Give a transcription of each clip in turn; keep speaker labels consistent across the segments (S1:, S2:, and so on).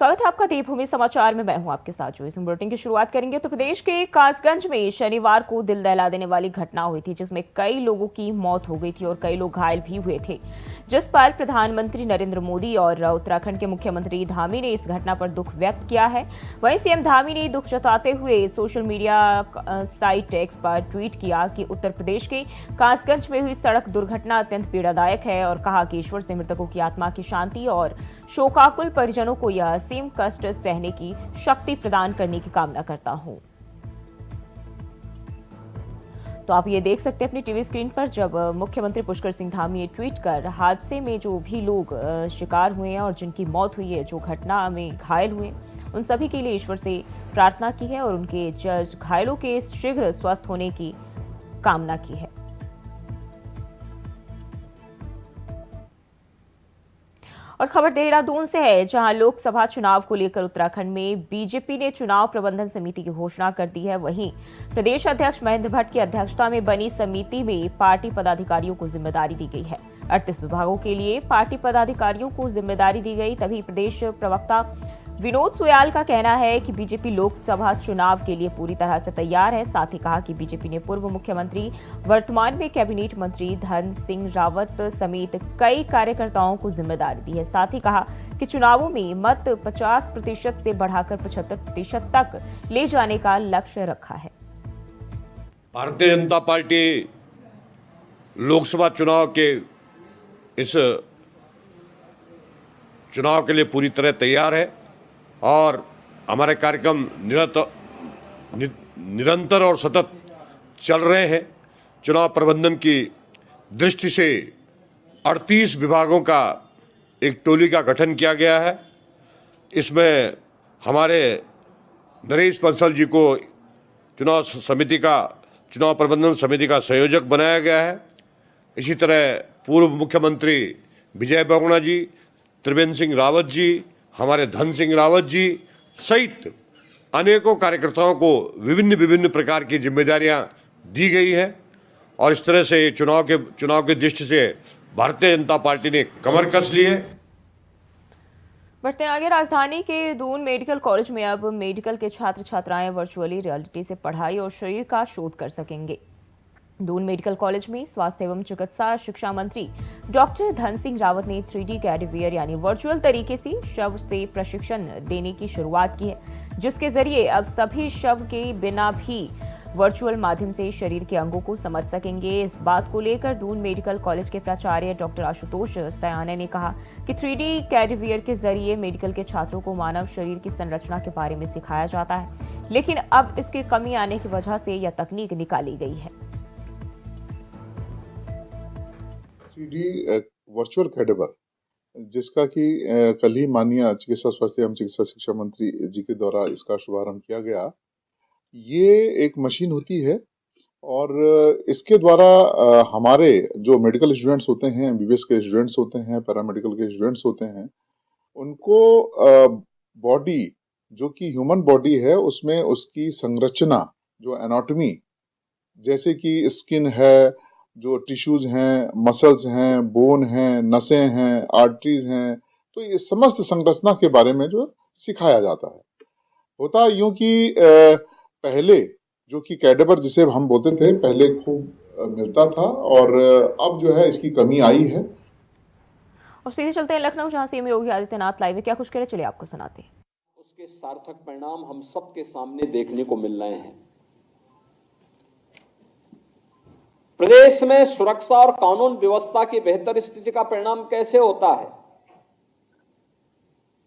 S1: स्वागत है आपका देवभूमि समाचार में। मैं हूं आपके साथ जो इस बुलेटिन की शुरुआत करेंगे तो प्रदेश के कासगंज में शनिवार को दिल दहला देने वाली घटना हुई थी, जिसमें कई लोगों की मौत हो गई थी और कई लोग घायल भी हुए थे, जिस पर प्रधानमंत्री नरेंद्र मोदी और उत्तराखंड के मुख्यमंत्री धामी ने इस घटना पर दुख व्यक्त किया है। वहीं सीएम धामी ने दुख जताते हुए सोशल मीडिया साइट एक्स पर ट्वीट किया कि उत्तर प्रदेश के कासगंज में हुई सड़क दुर्घटना अत्यंत पीड़ादायक है और कहा कि ईश्वर से मृतकों की आत्मा की शांति और शोकाकुल परिजनों को यह असीम कष्ट सहने की शक्ति प्रदान करने की कामना करता हूं। तो आप ये देख सकते हैं अपनी टीवी स्क्रीन पर, जब मुख्यमंत्री पुष्कर सिंह धामी ने ट्वीट कर हादसे में जो भी लोग शिकार हुए हैं और जिनकी मौत हुई है, जो घटना में घायल हुए, उन सभी के लिए ईश्वर से प्रार्थना की है और उनके घायलों के शीघ्र स्वस्थ होने की कामना की है। और खबर देहरादून से है, जहां लोकसभा चुनाव को लेकर उत्तराखंड में बीजेपी ने चुनाव प्रबंधन समिति की घोषणा कर दी है। वहीं प्रदेश अध्यक्ष महेंद्र भट्ट की अध्यक्षता में बनी समिति में पार्टी पदाधिकारियों को जिम्मेदारी दी गई है। 38 विभागों के लिए पार्टी पदाधिकारियों को जिम्मेदारी दी गई। तभी प्रदेश प्रवक्ता विनोद सुयाल का कहना है कि बीजेपी लोकसभा चुनाव के लिए पूरी तरह से तैयार है। साथ ही कहा कि बीजेपी ने पूर्व मुख्यमंत्री, वर्तमान में कैबिनेट मंत्री धन सिंह रावत समेत कई कार्यकर्ताओं को जिम्मेदारी दी है। साथ ही कहा कि चुनावों में मत 50% से बढ़ाकर 75% तक ले जाने का लक्ष्य रखा है।
S2: भारतीय जनता पार्टी लोकसभा चुनाव के इस चुनाव के लिए पूरी तरह तैयार है और हमारे कार्यक्रम निरंतर और सतत चल रहे हैं। चुनाव प्रबंधन की दृष्टि से 38 विभागों का एक टोली का गठन किया गया है। इसमें हमारे नरेश बंसल जी को चुनाव प्रबंधन समिति का संयोजक बनाया गया है। इसी तरह पूर्व मुख्यमंत्री विजय बहुगुणा जी, त्रिवेंद्र सिंह रावत जी, हमारे धन सिंह रावत जी सहित अनेकों कार्यकर्ताओं को विभिन्न प्रकार की जिम्मेदारियां दी गई है और इस तरह से चुनाव के दृष्टि से भारतीय जनता पार्टी ने कमर कस ली है।
S1: बढ़ते आगे, राजधानी के दून मेडिकल कॉलेज में अब मेडिकल के छात्र छात्राएं वर्चुअली रियलिटी से पढ़ाई और शरीर का शोध कर सकेंगे। दून मेडिकल कॉलेज में स्वास्थ्य एवं चिकित्सा शिक्षा मंत्री डॉक्टर धन सिंह रावत ने 3D कैडवियर यानी वर्चुअल तरीके से शव से प्रशिक्षण देने की शुरुआत की है, जिसके जरिए अब सभी शव के बिना भी वर्चुअल माध्यम से शरीर के अंगों को समझ सकेंगे। इस बात को लेकर दून मेडिकल कॉलेज के प्राचार्य डॉक्टर आशुतोष सयाने ने कहा कि 3D कैडवियर के जरिए मेडिकल के छात्रों को मानव शरीर की संरचना के बारे में सिखाया जाता है, लेकिन अब इसकी कमी आने की वजह से यह तकनीक निकाली गई है।
S3: 3D वर्चुअल कैडेवर, जिसका कि कल ही माननीय चिकित्सा स्वास्थ्य एवं चिकित्सा शिक्षा मंत्री जी के द्वारा इसका शुभारंभ किया गया। ये एक मशीन होती है और इसके द्वारा हमारे जो मेडिकल स्टूडेंट्स होते हैं, एमबीबीएस के स्टूडेंट्स होते हैं, पैरामेडिकल के स्टूडेंट्स होते हैं, उनको बॉडी जो कि ह्यूमन बॉडी है उसमें उसकी संरचना, जो एनाटॉमी, जैसे कि स्किन है, जो टिश्यूज हैं, मसल्स हैं, बोन हैं, नसें हैं, आर्टरीज हैं, तो ये समस्त संरचना के बारे में जो सिखाया जाता है। होता यूं कि पहले जो कि कैडेवर जिसे हम बोलते थे, पहले खूब मिलता था और अब जो है इसकी कमी आई है।
S1: और सीधे चलते हैं लखनऊ, जहां सीएम योगी आदित्यनाथ लाइव है। क्या कुछ कह रहे, चलिए आपको सुनाते हैं।
S4: उसके सार्थक परिणाम हम सबके सामने देखने को मिल रहे हैं। प्रदेश में सुरक्षा और कानून व्यवस्था की बेहतर स्थिति का परिणाम कैसे होता है,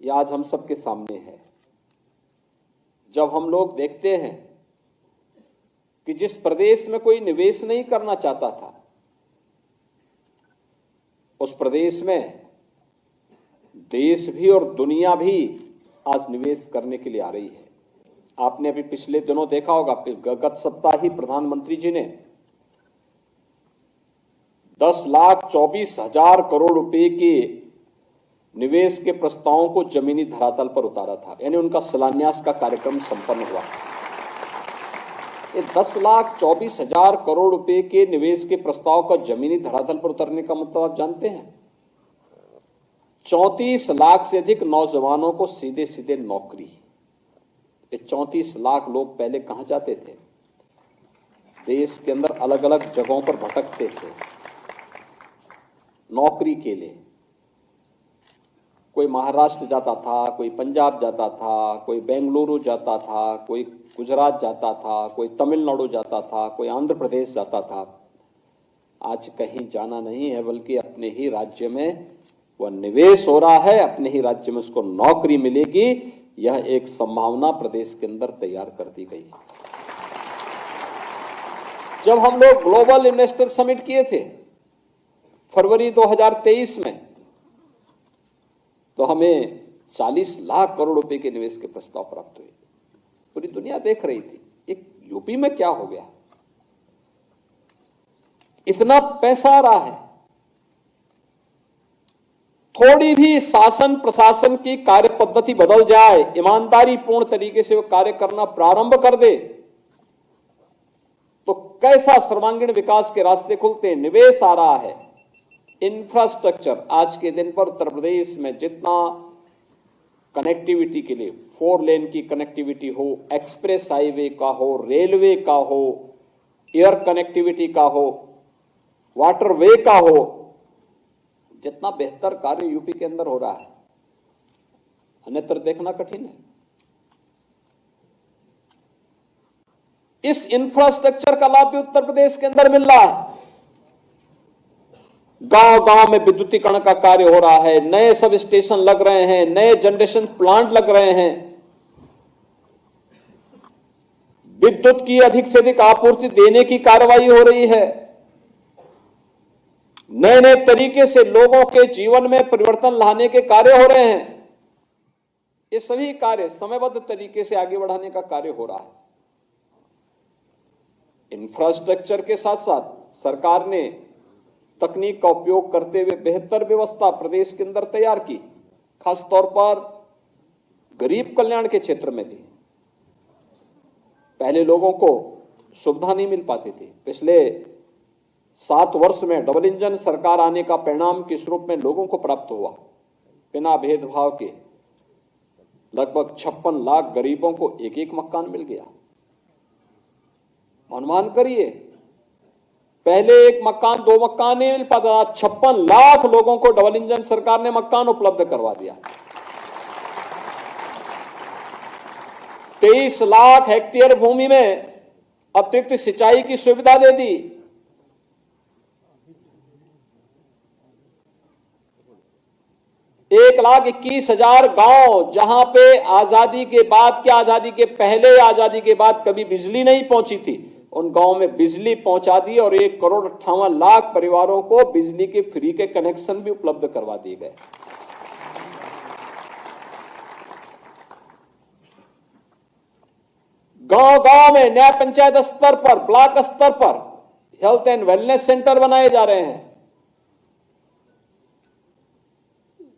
S4: यह आज हम सबके सामने है। जब हम लोग देखते हैं कि जिस प्रदेश में कोई निवेश नहीं करना चाहता था, उस प्रदेश में देश भी और दुनिया भी आज निवेश करने के लिए आ रही है। आपने अभी पिछले दिनों देखा होगा, गत सप्ताह ही प्रधानमंत्री जी ने 10,24,000 करोड़ रुपए के निवेश के प्रस्तावों को जमीनी धरातल पर उतारा था, यानी उनका शिलान्यास का कार्यक्रम संपन्न हुआ। ये 10,24,000 करोड़ रुपए के निवेश के प्रस्ताव को जमीनी धरातल पर उतरने का मतलब आप जानते हैं? 34 लाख से अधिक नौजवानों को सीधे सीधे नौकरी। ये 34 लाख लोग पहले कहां जाते थे? देश के अंदर अलग अलग जगहों पर भटकते थे नौकरी के लिए। कोई महाराष्ट्र जाता था, कोई पंजाब जाता था, कोई बेंगलुरु जाता था, कोई गुजरात जाता था, कोई तमिलनाडु जाता था, कोई आंध्र प्रदेश जाता था। आज कहीं जाना नहीं है, बल्कि अपने ही राज्य में वह निवेश हो रहा है, अपने ही राज्य में उसको नौकरी मिलेगी। यह एक संभावना प्रदेश के अंदर तैयार कर दी गई। जब हम लोग ग्लोबल इन्वेस्टर समिट किए थे फरवरी 2023 में, तो हमें 40 लाख करोड़ रुपए के निवेश के प्रस्ताव प्राप्त हुए। पूरी दुनिया देख रही थी एक यूपी में क्या हो गया, इतना पैसा आ रहा है। थोड़ी भी शासन प्रशासन की कार्य पद्धति बदल जाए, ईमानदारी पूर्ण तरीके से वो कार्य करना प्रारंभ कर दे, तो कैसा सर्वांगीण विकास के रास्ते खुलते हैं। निवेश आ रहा है, इंफ्रास्ट्रक्चर। आज के दिन पर उत्तर प्रदेश में जितना कनेक्टिविटी के लिए 4 लेन की कनेक्टिविटी हो, एक्सप्रेस हाईवे का हो, रेलवे का हो, एयर कनेक्टिविटी का हो, वाटरवे का हो, जितना बेहतर कार्य यूपी के अंदर हो रहा है, अन्यत्र देखना कठिन है। इस इंफ्रास्ट्रक्चर का लाभ भी उत्तर प्रदेश के अंदर मिल रहा है। गांव गांव में विद्युतीकरण का कार्य हो रहा है, नए सब स्टेशन लग रहे हैं, नए जनरेशन प्लांट लग रहे हैं, विद्युत की अधिक से अधिक आपूर्ति देने की कार्रवाई हो रही है, नए नए तरीके से लोगों के जीवन में परिवर्तन लाने के कार्य हो रहे हैं। ये सभी कार्य समयबद्ध तरीके से आगे बढ़ाने का कार्य हो रहा है। इंफ्रास्ट्रक्चर के साथ साथ सरकार ने तकनीक का उपयोग करते हुए बेहतर व्यवस्था प्रदेश के अंदर तैयार की, खासतौर पर गरीब कल्याण के क्षेत्र में भी। पहले लोगों को सुविधा नहीं मिल पाती थी। पिछले 7 वर्ष में डबल इंजन सरकार आने का परिणाम किस रूप में लोगों को प्राप्त हुआ? बिना भेदभाव के लगभग 56 लाख गरीबों को एक एक मकान मिल गया। अनुमान करिए, पहले 1 मकान 2 मकान नहीं मिल पाता था, 56 लाख लोगों को डबल इंजन सरकार ने मकान उपलब्ध करवा दिया। 23 लाख हेक्टेयर भूमि में अतिरिक्त सिंचाई की सुविधा दे दी। एक 1,21,000 गांव, जहां पे आजादी के बाद क्या, आजादी के पहले, आजादी के बाद कभी बिजली नहीं पहुंची थी, उन गांव में बिजली पहुंचा दी और 1,58,00,000 परिवारों को बिजली के फ्री के कनेक्शन भी उपलब्ध करवा दिए गए। गांव गांव में न्याय पंचायत स्तर पर, ब्लॉक स्तर पर हेल्थ एंड वेलनेस सेंटर बनाए जा रहे हैं।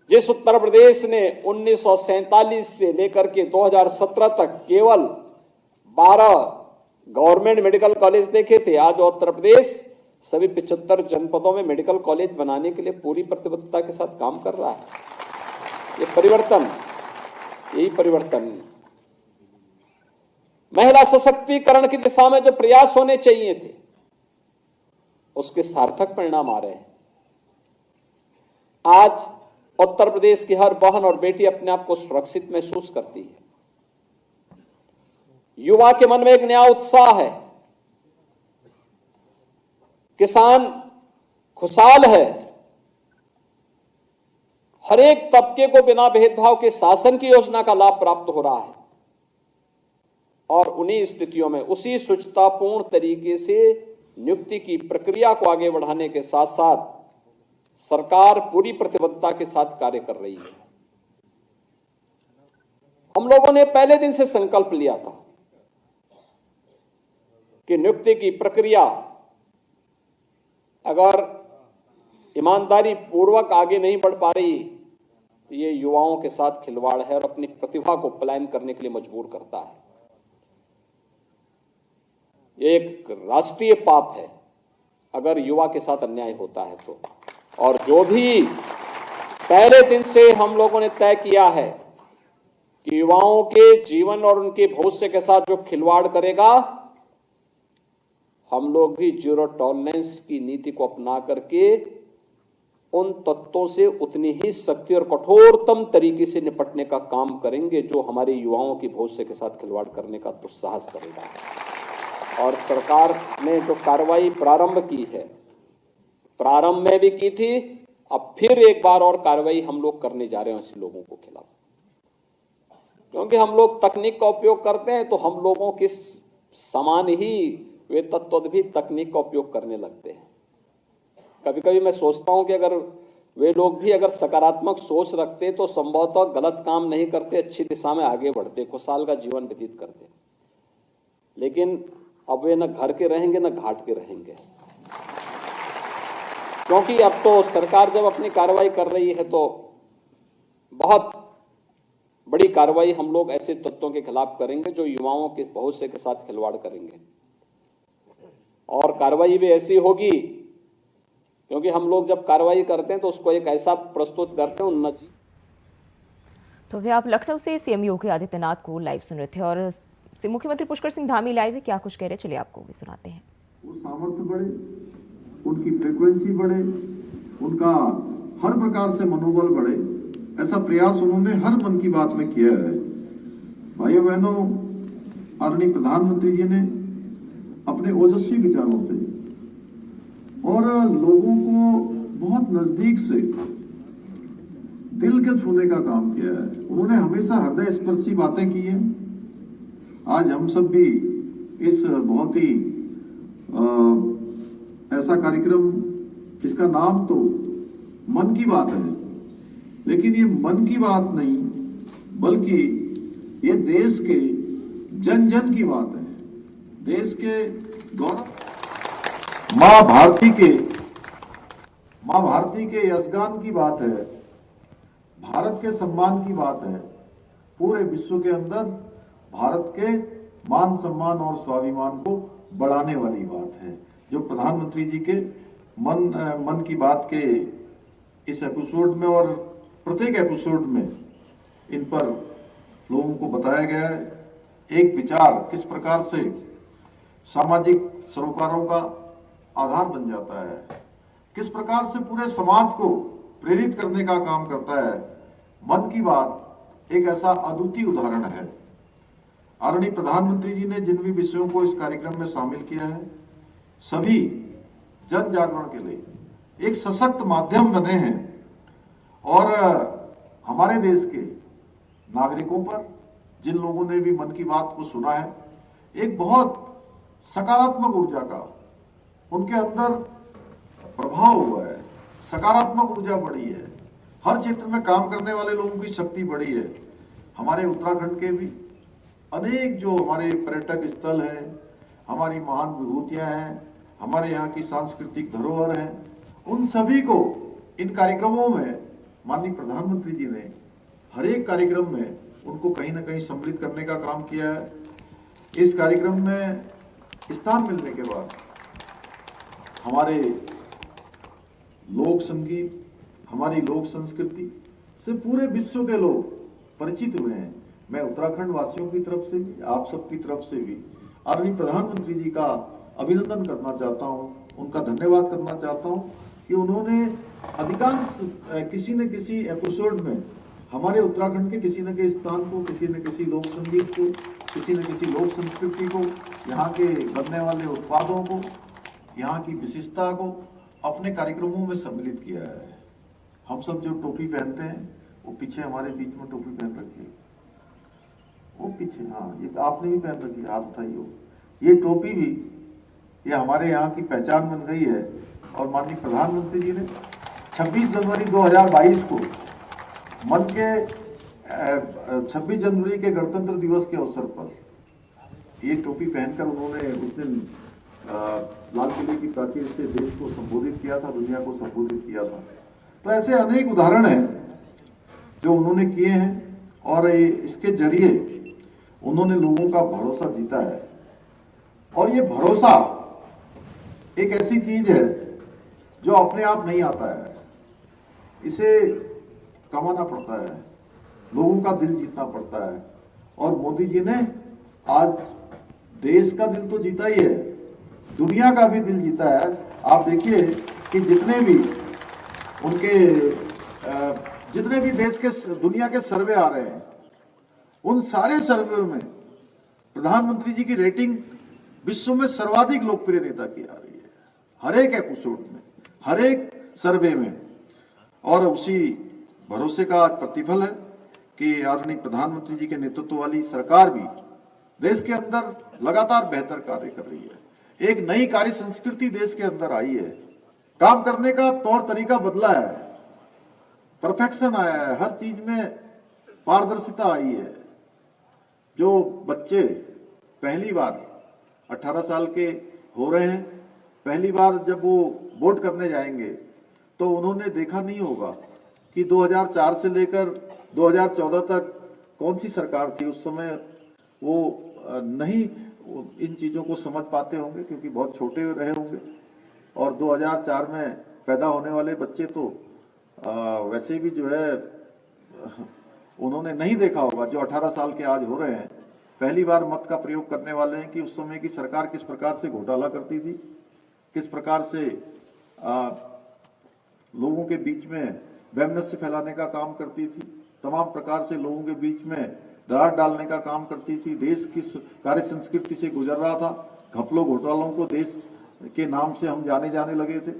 S4: जिस उत्तर प्रदेश ने 1947 से लेकर के 2017 तक केवल 12 गवर्नमेंट मेडिकल कॉलेज देखे थे, आज उत्तर प्रदेश सभी 75 जनपदों में मेडिकल कॉलेज बनाने के लिए पूरी प्रतिबद्धता के साथ काम कर रहा है। ये परिवर्तन, यही परिवर्तन, महिला सशक्तिकरण की दिशा में जो प्रयास होने चाहिए थे, उसके सार्थक परिणाम आ रहे हैं। आज उत्तर प्रदेश की हर बहन और बेटी अपने आप को सुरक्षित महसूस करती है। युवा के मन में एक नया उत्साह है, किसान खुशहाल है, हर एक तबके को बिना भेदभाव के शासन की योजना का लाभ प्राप्त हो रहा है। और उन्हीं स्थितियों में उसी शुचितापूर्ण तरीके से नियुक्ति की प्रक्रिया को आगे बढ़ाने के साथ साथ सरकार पूरी प्रतिबद्धता के साथ कार्य कर रही है। हम लोगों ने पहले दिन से संकल्प लिया था कि नियुक्ति की प्रक्रिया अगर ईमानदारी पूर्वक आगे नहीं बढ़ पा रही तो ये युवाओं के साथ खिलवाड़ है और अपनी प्रतिभा को पलायन करने के लिए मजबूर करता है। ये एक राष्ट्रीय पाप है अगर युवा के साथ अन्याय होता है तो। और जो भी पहले दिन से हम लोगों ने तय किया है कि युवाओं के जीवन और उनके भविष्य के साथ जो खिलवाड़ करेगा, हम लोग भी जीरो टॉलरेंस की नीति को अपना करके उन तत्वों से उतनी ही सख्ती और कठोरतम तरीके से निपटने का काम करेंगे जो हमारे युवाओं की भविष्य के साथ खिलवाड़ करने का दुस्साहस करेगा। और सरकार ने जो कार्रवाई प्रारंभ की है, प्रारंभ में भी की थी, अब फिर एक बार और कार्रवाई हम लोग करने जा रहे हैं ऐसे लोगों को खिलाफ। क्योंकि हम लोग तकनीक का उपयोग करते हैं तो हम लोगों के समान ही वे तत्व भी तकनीक का उपयोग करने लगते हैं। कभी कभी मैं सोचता हूं कि अगर वे लोग भी अगर सकारात्मक सोच रखते तो संभवतः गलत काम नहीं करते, अच्छी दिशा में आगे बढ़ते, खुशहाल का जीवन व्यतीत करते। लेकिन अब वे न घर के रहेंगे न घाट के रहेंगे, क्योंकि अब तो सरकार जब अपनी कार्रवाई कर रही है तो बहुत बड़ी कार्रवाई हम लोग ऐसे तत्वों के खिलाफ करेंगे जो युवाओं के भविष्य के साथ खिलवाड़ करेंगे। और कार्रवाई भी ऐसी होगी, क्योंकि हम लोग जब कार्रवाई करते हैं तो उसको एक ऐसा प्रस्तुत करते हैं उन्नति।
S1: तो अभी आप लखनऊ से सीएम योगी आदित्यनाथ को लाइव सुन रहे थे और मुख्यमंत्री पुष्कर सिंह धामी लाइव है, क्या कुछ कह रहे, चलिए आपको भी सुनाते हैं।
S5: वो सामर्थ्य बढ़े, उनकी फ्रीक्वेंसी बढ़े, उनका हर प्रकार से मनोबल बढ़े, ऐसा प्रयास उन्होंने हर मन की बात में किया है। भाइयों बहनों, आदरणीय प्रधानमंत्री जी ने अपने ओजस्वी विचारों से और लोगों को बहुत नजदीक से दिल के छूने का काम किया है। उन्होंने हमेशा हृदय स्पर्शी बातें की हैं। आज हम सब भी इस बहुत ही ऐसा कार्यक्रम, इसका नाम तो मन की बात है, लेकिन ये मन की बात नहीं बल्कि ये देश के जन जन की बात है, देश के गौरव, मां भारती के यशगान की बात है, भारत के सम्मान की बात है। पूरे विश्व के अंदर भारत के मान सम्मान और स्वाभिमान को बढ़ाने वाली बात है, जो प्रधानमंत्री जी के मन की बात के इस एपिसोड में और प्रत्येक एपिसोड में इन पर लोगों को बताया गया है। एक विचार किस प्रकार से सामाजिक सरोकारों का आधार बन जाता है, किस प्रकार से पूरे समाज को प्रेरित करने का काम करता है। मन की बात एक ऐसा अद्वितीय उदाहरण है। आदरणीय प्रधानमंत्री जी ने जिन भी विषयों को इस कार्यक्रम में शामिल किया है, सभी जन जागरण के लिए एक सशक्त माध्यम बने हैं और हमारे देश के नागरिकों पर, जिन लोगों ने भी मन की बात को सुना है, एक बहुत सकारात्मक ऊर्जा का उनके अंदर प्रभाव हुआ है, सकारात्मक ऊर्जा बढ़ी है। हर क्षेत्र में काम करने वाले लोगों की शक्ति बढ़ी है। हमारे उत्तराखंड के भी अनेक जो हमारे पर्यटक स्थल हैं, हमारी महान विभूतियां हैं, हमारे यहाँ की सांस्कृतिक धरोहर है, उन सभी को इन कार्यक्रमों में माननीय प्रधानमंत्री जी ने हर एक कार्यक्रम में उनको कहीं ना कहीं सम्मिलित करने का काम किया है। इस कार्यक्रम में स्थान मिलने के बाद हमारे लोक संगीत, हमारी लोक संस्कृति से पूरे विश्व के लोग परिचित हुए हैं। मैं उत्तराखंड वासियों की तरफ से भी, आप सबकी तरफ से भी आदरणीय प्रधानमंत्री जी का अभिनंदन करना चाहता हूं, उनका धन्यवाद करना चाहता हूं कि उन्होंने अधिकांश किसी न किसी एपिसोड में हमारे उत्तराखंड के किसी न किसी स्थान को, किसी न किसी लोक संगीत को, किसी न किसी लोक संस्कृति को, यहाँ के बनने वाले उत्पादों को, यहाँ की विशिष्टता को अपने कार्यक्रमों में सम्मिलित किया है। हम सब जो टोपी पहनते हैं, वो पीछे हमारे बीच में टोपी पहन रखी है, वो पीछे, हाँ, ये आपने भी पहन रखी है, हाथ उठाइए। ये टोपी भी ये हमारे यहाँ की पहचान बन गई है। और माननीय प्रधानमंत्री जी ने 26 जनवरी 2022 को मन के 26 जनवरी के गणतंत्र दिवस के अवसर पर ये टोपी पहनकर उन्होंने उस दिन लाल किले की प्राचीर से देश को संबोधित किया था, दुनिया को संबोधित किया था। तो ऐसे अनेक उदाहरण हैं जो उन्होंने किए हैं और इसके जरिए उन्होंने लोगों का भरोसा जीता है। और ये भरोसा एक ऐसी चीज है जो अपने आप नहीं आता है, इसे कमाना पड़ता है, लोगों का दिल जीतना पड़ता है। और मोदी जी ने आज देश का दिल तो जीता ही है, दुनिया का भी दिल जीता है। आप देखिए कि जितने भी देश के दुनिया के सर्वे आ रहे हैं, उन सारे सर्वे में प्रधानमंत्री जी की रेटिंग विश्व में सर्वाधिक लोकप्रिय नेता की आ रही है, हर एक एपिसोड में, हर एक सर्वे में। और उसी भरोसे का प्रतिफल है कि आदरणीय प्रधानमंत्री जी के नेतृत्व वाली सरकार भी देश के अंदर लगातार बेहतर कार्य कर रही है। एक नई कार्य संस्कृति देश के अंदर आई है, काम करने का तौर तरीका बदला है, परफेक्शन आया है, हर चीज में पारदर्शिता आई है। जो बच्चे पहली बार 18 साल के हो रहे हैं, पहली बार जब वो वोट करने जाएंगे तो उन्होंने देखा नहीं होगा कि 2004 से लेकर 2014 तक कौन सी सरकार थी। उस समय वो नहीं इन चीजों को समझ पाते होंगे क्योंकि बहुत छोटे रहे होंगे। और 2004 में पैदा होने वाले बच्चे तो वैसे भी जो है उन्होंने नहीं देखा होगा। जो 18 साल के आज हो रहे हैं, पहली बार मत का प्रयोग करने वाले हैं कि उस समय की सरकार किस प्रकार से घोटाला करती थी, किस प्रकार से लोगों के बीच में वैमनस्य फैलाने का काम करती थी, तमाम प्रकार से लोगों के बीच में दरार डालने का काम करती थी। देश किस कार्य संस्कृति से गुजर रहा था, घपलों घोटालों को देश के नाम से हम जाने लगे थे।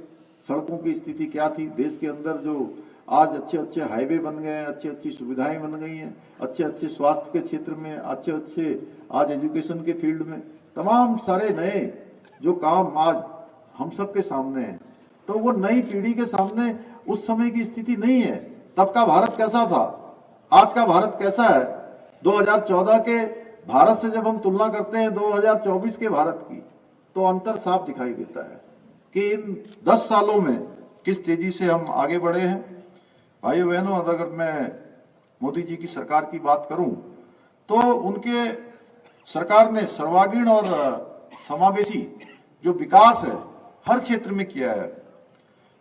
S5: सड़कों की स्थिति क्या थी, देश के अंदर जो आज अच्छे अच्छे हाईवे बन गए हैं, अच्छी अच्छी सुविधाएं बन गई हैं, अच्छे अच्छे स्वास्थ्य के क्षेत्र में, अच्छे अच्छे आज एजुकेशन के फील्ड में, तमाम सारे नए जो काम आज हम सबके सामने हैं। तो वो नई पीढ़ी के सामने उस समय की स्थिति नहीं है। तब का भारत कैसा था, आज का भारत कैसा है, 2014 के भारत से जब हम तुलना करते हैं 2024 के भारत की, तो अंतर साफ दिखाई देता है कि इन 10 सालों में किस तेजी से हम आगे बढ़े हैं। भाइयों बहनों, अगर मैं मोदी जी की सरकार की बात करूं तो उनके सरकार ने सर्वांगीण और समावेशी जो विकास है हर क्षेत्र में किया है।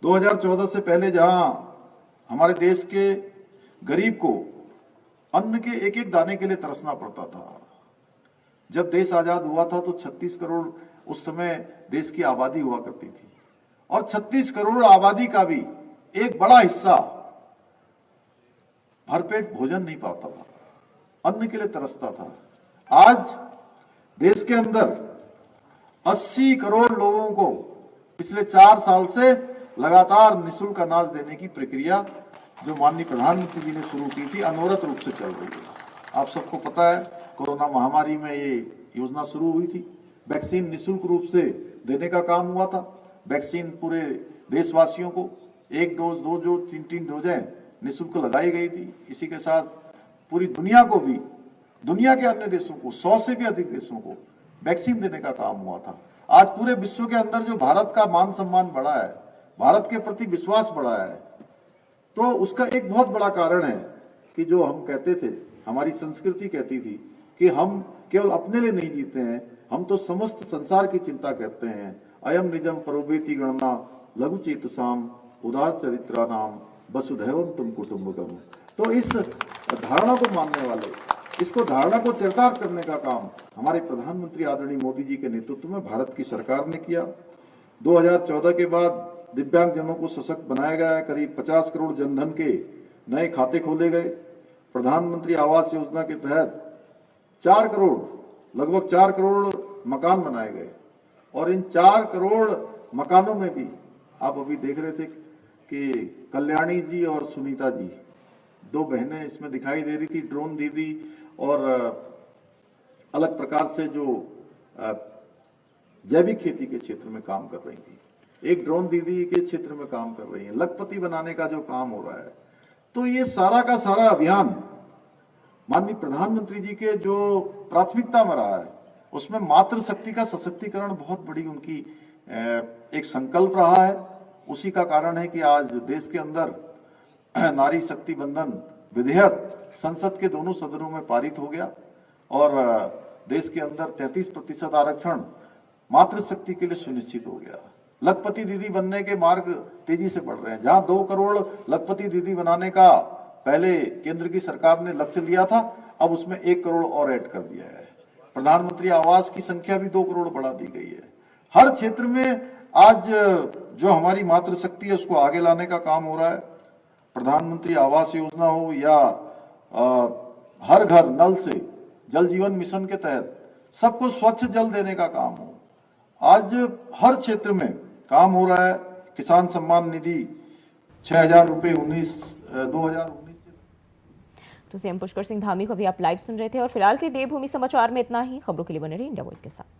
S5: 2014 से पहले जहां हमारे देश के गरीब को अन्न के एक एक दाने के लिए तरसना पड़ता था, जब देश आजाद हुआ था तो 36 करोड़ उस समय देश की आबादी हुआ करती थी, और 36 करोड़ आबादी का भी एक बड़ा हिस्सा भरपेट भोजन नहीं पाता था, अन्न के लिए तरसता था। आज देश के अंदर 80 करोड़ लोगों को पिछले 4 साल से लगातार निःशुल्क अनाज देने की प्रक्रिया जो माननीय प्रधानमंत्री जी ने शुरू की थी, अनवरत रूप से चल रही है। आप सबको पता है, कोरोना महामारी में ये योजना शुरू हुई थी, वैक्सीन निःशुल्क रूप से देने का काम हुआ था। वैक्सीन पूरे देशवासियों को 1 डोज, 2 डोज, 3 डोजें निःशुल्क लगाई गई थी। इसी के साथ पूरी दुनिया को भी, दुनिया के अन्य देशों को, 100 से भी अधिक देशों को वैक्सीन देने का काम हुआ था। आज पूरे विश्व के अंदर जो भारत का मान सम्मान बढ़ा है, भारत के प्रति विश्वास बढ़ा है, तो उसका एक बहुत बड़ा कारण है कि जो हम कहते थे, हमारी संस्कृति कहती थी कि हम केवल अपने लिए नहीं जीते हैं, हम तो समस्त संसार की चिंता करते हैं। अयम निजम परोवेति गणना लघु चेतसाम उदार चरित्रा नाम वसुधैवम तुम कुटुंबकम। तो इस धारणा को मानने वाले, इसको धारणा को चरितार्थ करने का काम हमारे प्रधानमंत्री आदरणीय मोदी जी के नेतृत्व में भारत की सरकार ने किया। 2014 के बाद दिव्यांगजनों को सशक्त बनाया गया है। करीब 50 करोड़ जनधन के नए खाते खोले गए। प्रधानमंत्री आवास योजना के तहत 4 करोड़, लगभग 4 करोड़ मकान बनाए गए, और इन 4 करोड़ मकानों में भी आप अभी देख रहे थे कि कल्याणी जी और सुनीता जी, 2 बहनें इसमें दिखाई दे रही थी। ड्रोन दीदी और अलग प्रकार से जो जैविक खेती के क्षेत्र में काम कर रही थी, एक ड्रोन दीदी के क्षेत्र में काम कर रही है, लखपति बनाने का जो काम हो रहा है। तो ये सारा का सारा अभियान माननीय प्रधानमंत्री जी के जो प्राथमिकता में रहा है, उसमें मातृशक्ति का सशक्तिकरण बहुत बड़ी उनकी एक संकल्प रहा है। उसी का कारण है कि आज देश के अंदर नारी शक्ति बंधन विधेयक संसद के दोनों सदनों में पारित हो गया, और देश के अंदर 33% आरक्षण मातृशक्ति के लिए सुनिश्चित हो गया। लखपति दीदी बनने के मार्ग तेजी से बढ़ रहे हैं। जहां 2 करोड़ लखपति दीदी बनाने का पहले केंद्र की सरकार ने लक्ष्य लिया था, अब उसमें 1 करोड़ और ऐड कर दिया है। प्रधानमंत्री आवास की संख्या भी 2 करोड़ बढ़ा दी गई है। हर क्षेत्र में आज जो हमारी मातृशक्ति है उसको आगे लाने का काम हो रहा है। प्रधानमंत्री आवास योजना हो या हर घर नल से जल जीवन मिशन के तहत सबको स्वच्छ जल देने का काम हो, आज हर क्षेत्र में काम हो रहा है। किसान सम्मान निधि 6,000 रुपये 2019
S1: तो सीएम पुष्कर सिंह धामी को भी आप लाइव सुन रहे थे और फिलहाल के देवभूमि समाचार में इतना ही। खबरों के लिए बने रहिए इंडिया वॉइस के साथ।